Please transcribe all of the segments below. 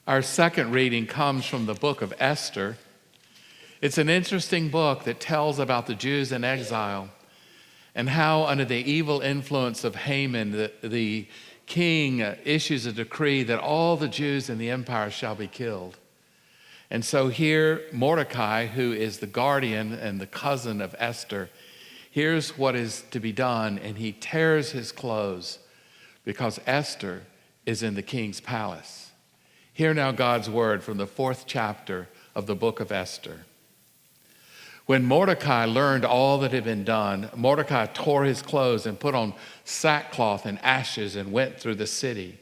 Our second reading comes from the book of Esther. It's an interesting book that tells about the Jews in exile and how, under the evil influence of Haman, the king issues a decree that all the Jews in the empire shall be killed. And so here, Mordecai, who is the guardian and the cousin of Esther, hears what is to be done, and he tears his clothes because Esther is in the king's palace. Hear now God's word from the 4th chapter of the book of Esther. When Mordecai learned all that had been done, Mordecai tore his clothes and put on sackcloth and ashes and went through the city,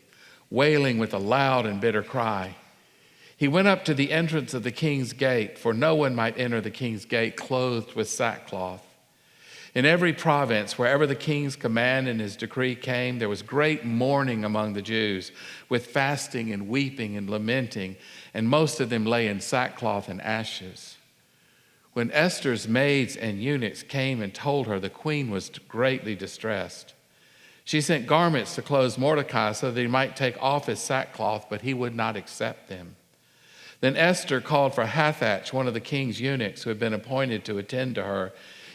wailing with a loud and bitter cry. He went up to the entrance of the king's gate, for no one might enter the king's gate clothed with sackcloth. In every province, wherever the king's command and his decree came, there was great mourning among the Jews, with fasting and weeping and lamenting, and most of them lay in sackcloth and ashes. When Esther's maids and eunuchs came and told her, the queen was greatly distressed. She sent garments to clothe Mordecai so that he might take off his sackcloth, but he would not accept them. Then Esther called for Hathach, one of the king's eunuchs who had been appointed to attend to her,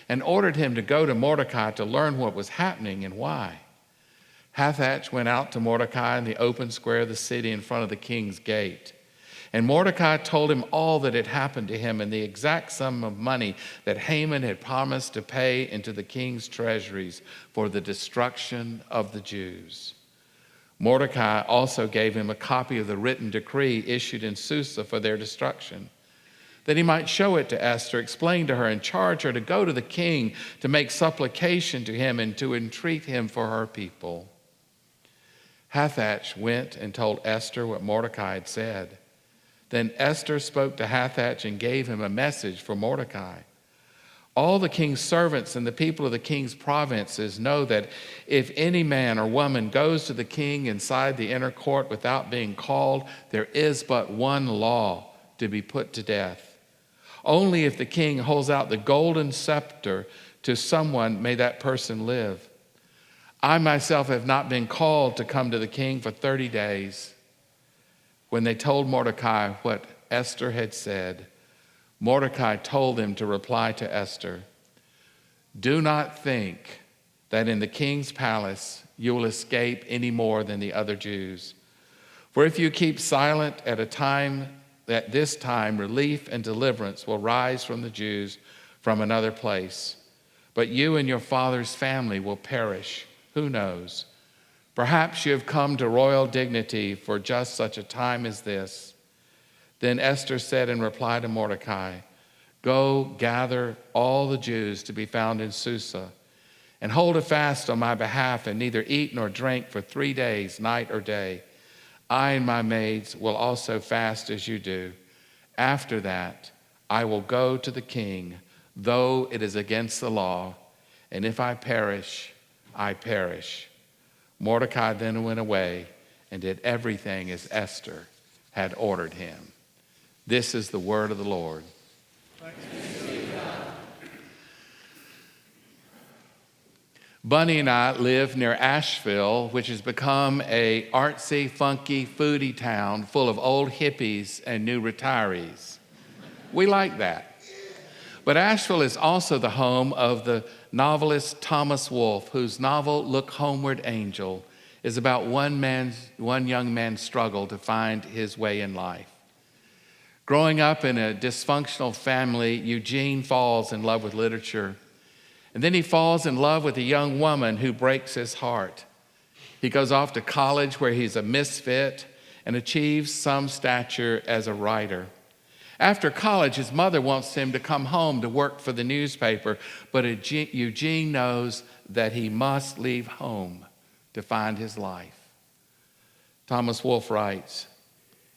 and ordered him to go to Mordecai to learn what was happening and why. Hathach went out to Mordecai in the open square of the city in front of the king's gate. And Mordecai told him all that had happened to him and the exact sum of money that Haman had promised to pay into the king's treasuries for the destruction of the Jews. Mordecai also gave him a copy of the written decree issued in Susa for their destruction, that he might show it to Esther, explain to her, and charge her to go to the king to make supplication to him and to entreat him for her people. Hathach went and told Esther what Mordecai had said. Then Esther spoke to Hathach and gave him a message for Mordecai. All the king's servants and the people of the king's provinces know that if any man or woman goes to the king inside the inner court without being called, there is but one law: to be put to death. Only if the king holds out the golden scepter to someone may that person live. I myself have not been called to come to the king for 30 days. When they told Mordecai what Esther had said, Mordecai told them to reply to Esther, "Do not think that in the king's palace you will escape any more than the other Jews. For if you keep silent at this time, relief and deliverance will rise from the Jews from another place. But you and your father's family will perish. Who knows? Perhaps you have come to royal dignity for just such a time as this." Then Esther said in reply to Mordecai, "Go gather all the Jews to be found in Susa, and hold a fast on my behalf, and neither eat nor drink for 3 days, night or day. I and my maids will also fast as you do. After that, I will go to the king, though it is against the law, and if I perish, I perish." Mordecai then went away and did everything as Esther had ordered him. This is the word of the Lord. Thanks be to God. Bunny and I live near Asheville, which has become a artsy, funky, foodie town full of old hippies and new retirees. We like that. But Asheville is also the home of the novelist Thomas Wolfe, whose novel Look Homeward, Angel is about one young man's struggle to find his way in life. Growing up in a dysfunctional family, Eugene falls in love with literature. And then he falls in love with a young woman who breaks his heart. He goes off to college where he's a misfit and achieves some stature as a writer. After college, his mother wants him to come home to work for the newspaper, but Eugene knows that he must leave home to find his life. Thomas Wolfe writes,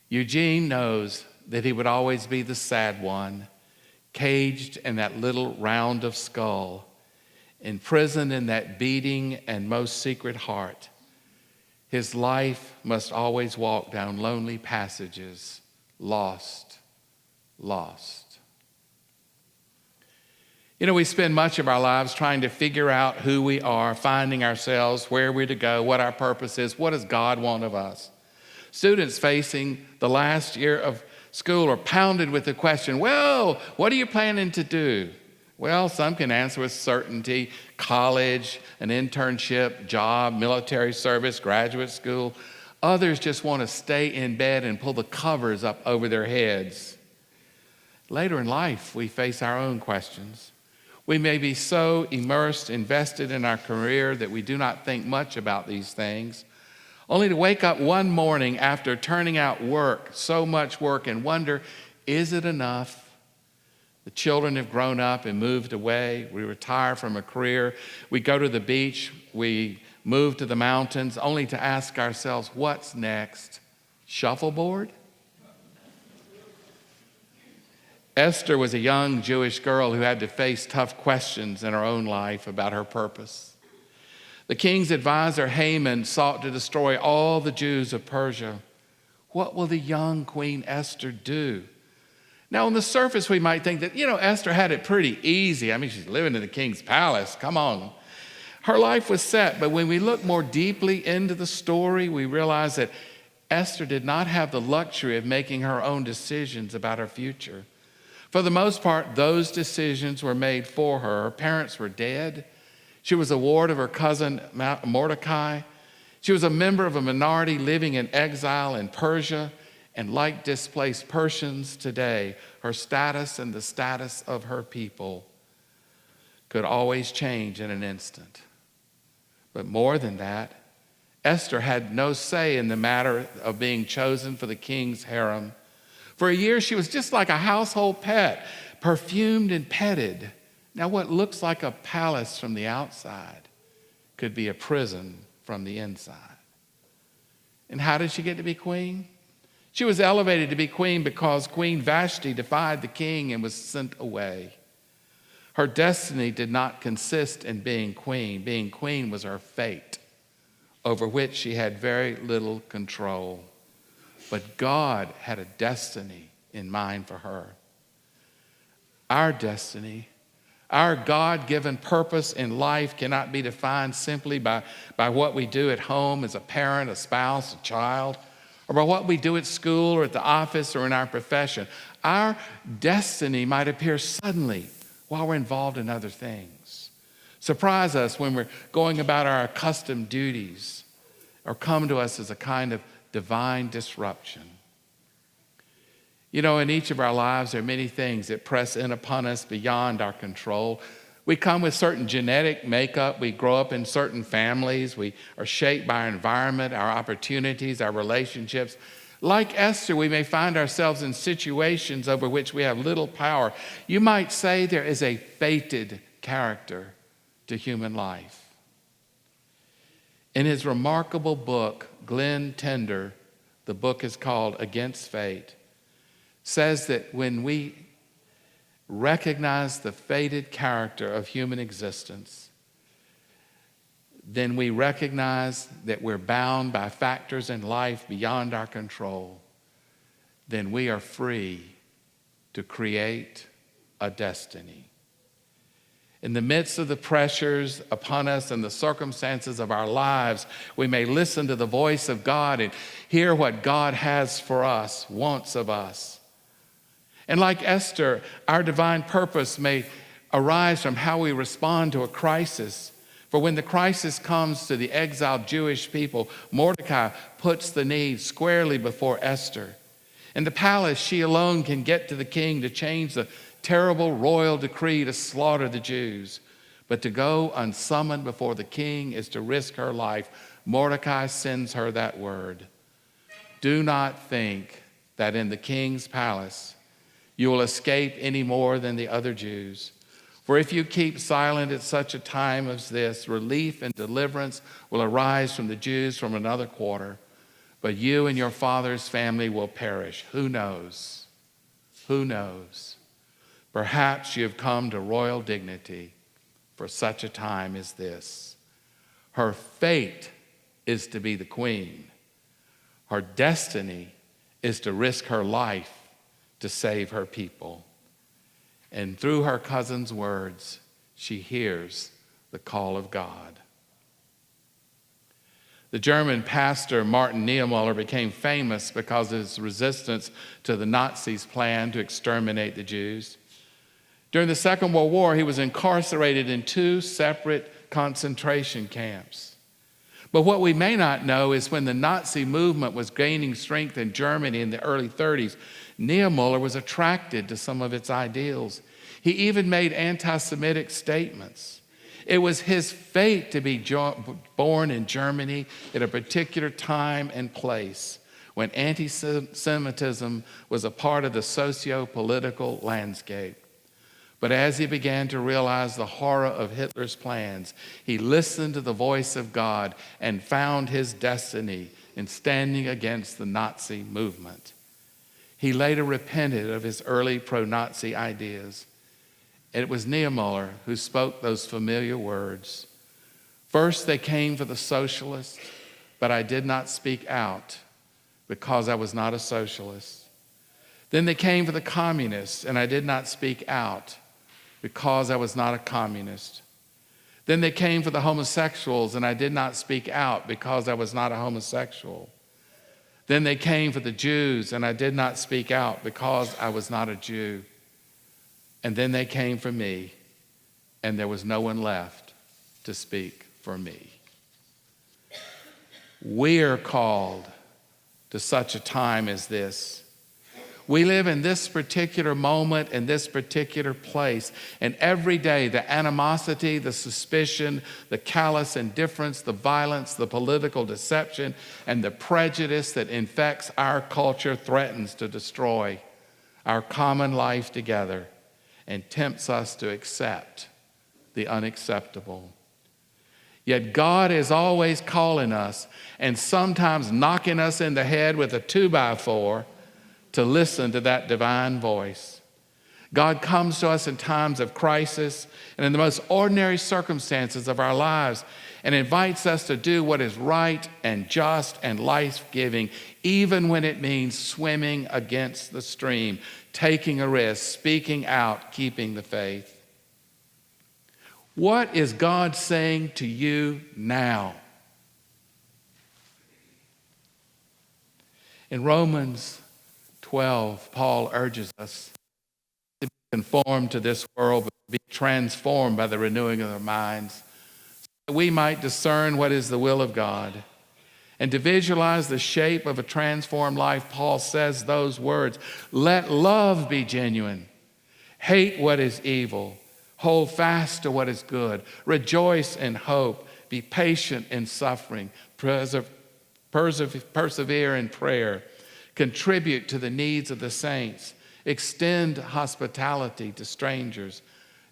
"Eugene knows that he would always be the sad one, caged in that little round of skull, imprisoned in that beating and most secret heart. His life must always walk down lonely passages, lost, lost." You know, we spend much of our lives trying to figure out who we are, finding ourselves, where we're to go, what our purpose is, what does God want of us. Students facing the last year of school are pounded with the question, well, what are you planning to do? Well, some can answer with certainty: college, an internship, job, military service, graduate school. Others just want to stay in bed and pull the covers up over their heads. Later in life, we face our own questions. We may be so immersed, invested in our career that we do not think much about these things, only to wake up one morning after turning out work, so much work, and wonder, is it enough? The children have grown up and moved away. We retire from a career. We go to the beach. We move to the mountains, only to ask ourselves, what's next? Shuffleboard? Esther was a young Jewish girl who had to face tough questions in her own life about her purpose. The king's advisor, Haman, sought to destroy all the Jews of Persia. What will the young Queen Esther do? Now, on the surface, we might think that, Esther had it pretty easy. I mean, she's living in the king's palace. Come on. Her life was set, but when we look more deeply into the story, we realize that Esther did not have the luxury of making her own decisions about her future. For the most part, those decisions were made for her. Her parents were dead. She was a ward of her cousin Mordecai. She was a member of a minority living in exile in Persia, and like displaced Persians today, her status and the status of her people could always change in an instant. But more than that, Esther had no say in the matter of being chosen for the king's harem. For a year, she was just like a household pet, perfumed and petted. Now, what looks like a palace from the outside could be a prison from the inside. And how did she get to be queen? She was elevated to be queen because Queen Vashti defied the king and was sent away. Her destiny did not consist in being queen. Being queen was her fate, over which she had very little control. But God had a destiny in mind for her. Our destiny, our God-given purpose in life cannot be defined simply by what we do at home as a parent, a spouse, a child, or by what we do at school or at the office or in our profession. Our destiny might appear suddenly while we're involved in other things, surprise us when we're going about our accustomed duties, or come to us as a kind of divine disruption. In each of our lives, there are many things that press in upon us beyond our control. We come with certain genetic makeup. We grow up in certain families. We are shaped by our environment, our opportunities, our relationships. Like Esther, we may find ourselves in situations over which we have little power. You might say there is a fated character to human life. In his remarkable book, Glenn Tender, the book is called Against Fate, says that when we recognize the fated character of human existence, then we recognize that we're bound by factors in life beyond our control. Then we are free to create a destiny. In the midst of the pressures upon us and the circumstances of our lives, we may listen to the voice of God and hear what God has for us, wants of us. And like Esther, our divine purpose may arise from how we respond to a crisis. For when the crisis comes to the exiled Jewish people, Mordecai puts the need squarely before Esther. In the palace, she alone can get to the king to change the terrible royal decree to slaughter the Jews. But to go unsummoned before the king is to risk her life. Mordecai sends her that word. Do not think that in the king's palace you will escape any more than the other Jews. For if you keep silent at such a time as this, relief and deliverance will arise from the Jews from another quarter. But you and your father's family will perish. Who knows? Who knows? Perhaps you have come to royal dignity for such a time as this. Her fate is to be the queen. Her destiny is to risk her life to save her people. And through her cousin's words, she hears the call of God. The German pastor Martin Niemöller became famous because of his resistance to the Nazis' plan to exterminate the Jews. During the Second World War, he was incarcerated in 2 separate concentration camps. But what we may not know is when the Nazi movement was gaining strength in Germany in the early 30s, Niemöller was attracted to some of its ideals. He even made anti-Semitic statements. It was his fate to be born in Germany at a particular time and place when anti-Semitism was a part of the socio-political landscape. But as he began to realize the horror of Hitler's plans, he listened to the voice of God and found his destiny in standing against the Nazi movement. He later repented of his early pro-Nazi ideas. It was Niemöller who spoke those familiar words. First, they came for the socialists, but I did not speak out because I was not a socialist. Then they came for the communists, and I did not speak out because I was not a communist. Then they came for the homosexuals, and I did not speak out because I was not a homosexual. Then they came for the Jews, and I did not speak out because I was not a Jew. And then they came for me, and there was no one left to speak for me. We are called to such a time as this. We live in this particular moment, in this particular place, and every day the animosity, the suspicion, the callous indifference, the violence, the political deception, and the prejudice that infects our culture threatens to destroy our common life together and tempts us to accept the unacceptable. Yet God is always calling us and sometimes knocking us in the head with a 2x4 to listen to that divine voice. God comes to us in times of crisis and in the most ordinary circumstances of our lives and invites us to do what is right and just and life-giving, even when it means swimming against the stream, taking a risk, speaking out, keeping the faith. What is God saying to you now? In Romans 12, Paul urges us to be conformed to this world, but to be transformed by the renewing of our minds, so that we might discern what is the will of God. And to visualize the shape of a transformed life, Paul says those words, let love be genuine, hate what is evil, hold fast to what is good, rejoice in hope, be patient in suffering, persevere in prayer, contribute to the needs of the saints, extend hospitality to strangers.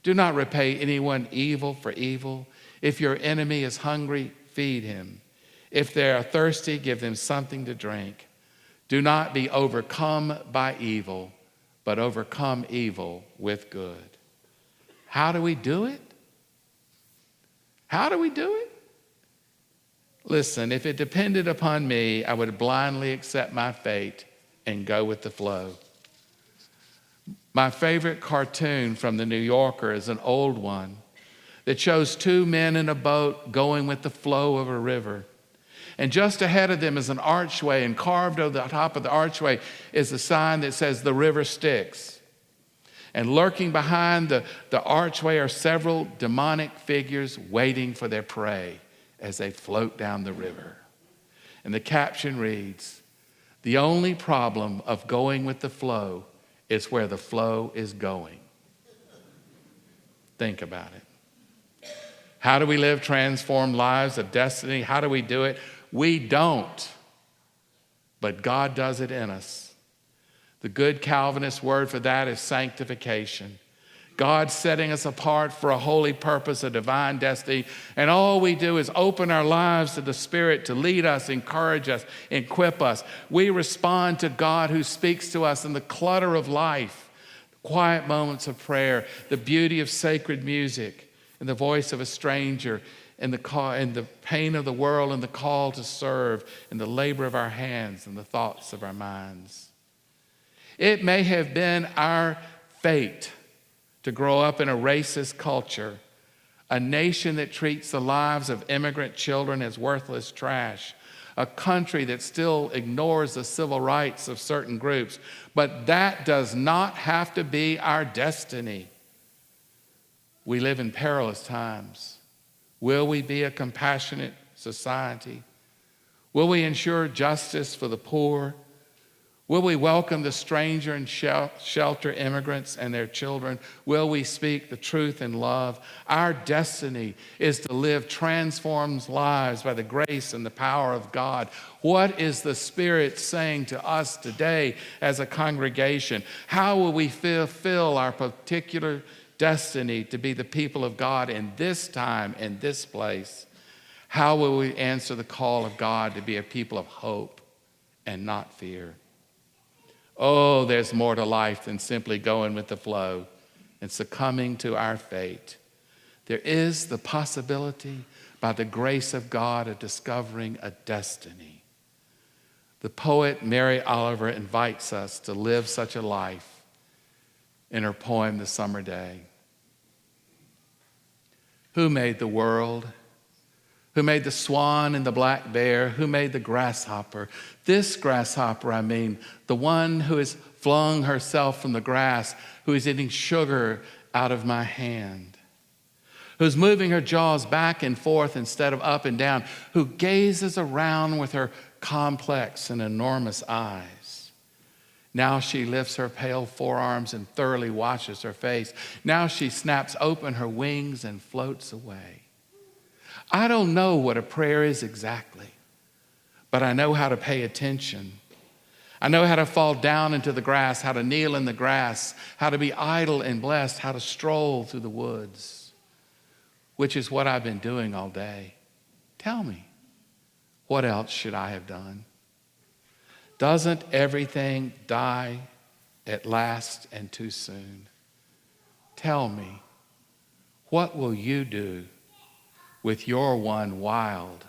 Do not repay anyone evil for evil. If your enemy is hungry, feed him. If they are thirsty, give them something to drink. Do not be overcome by evil, but overcome evil with good. How do we do it? How do we do it? Listen, if it depended upon me, I would blindly accept my fate and go with the flow. My favorite cartoon from the New Yorker is an old one that shows 2 men in a boat going with the flow of a river. And just ahead of them is an archway, and carved over the top of the archway is a sign that says, "The river sticks." And lurking behind the archway are several demonic figures waiting for their prey as they float down the river. And the caption reads, "The only problem of going with the flow is where the flow is going." Think about it. How do we live transformed lives of destiny? How do we do it? We don't, but God does it in us. The good Calvinist word for that is sanctification. God setting us apart for a holy purpose, a divine destiny, and all we do is open our lives to the Spirit to lead us, encourage us, equip us. We respond to God who speaks to us in the clutter of life, the quiet moments of prayer, the beauty of sacred music, and the voice of a stranger, and the pain of the world, and the call to serve, and the labor of our hands, and the thoughts of our minds. It may have been our fate to grow up in a racist culture, a nation that treats the lives of immigrant children as worthless trash, a country that still ignores the civil rights of certain groups. But that does not have to be our destiny. We live in perilous times. Will we be a compassionate society? Will we ensure justice for the poor? Will we welcome the stranger and shelter immigrants and their children? Will we speak the truth in love? Our destiny is to live transformed lives by the grace and the power of God. What is the Spirit saying to us today as a congregation? How will we fulfill our particular destiny to be the people of God in this time, in this place? How will we answer the call of God to be a people of hope and not fear? Oh, there's more to life than simply going with the flow and succumbing to our fate. There is the possibility, by the grace of God, of discovering a destiny. The poet Mary Oliver invites us to live such a life in her poem, The Summer Day. Who made the world? Who made the swan and the black bear? Who made the grasshopper? This grasshopper, I mean, the one who has flung herself from the grass, who is eating sugar out of my hand, who's moving her jaws back and forth instead of up and down, who gazes around with her complex and enormous eyes. Now she lifts her pale forearms and thoroughly washes her face. Now she snaps open her wings and floats away. I don't know what a prayer is exactly, but I know how to pay attention. I know how to fall down into the grass, how to kneel in the grass, how to be idle and blessed, how to stroll through the woods, which is what I've been doing all day. Tell me, what else should I have done? Doesn't everything die at last and too soon? Tell me, what will you do with your one wild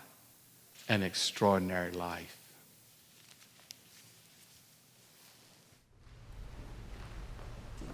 and extraordinary life?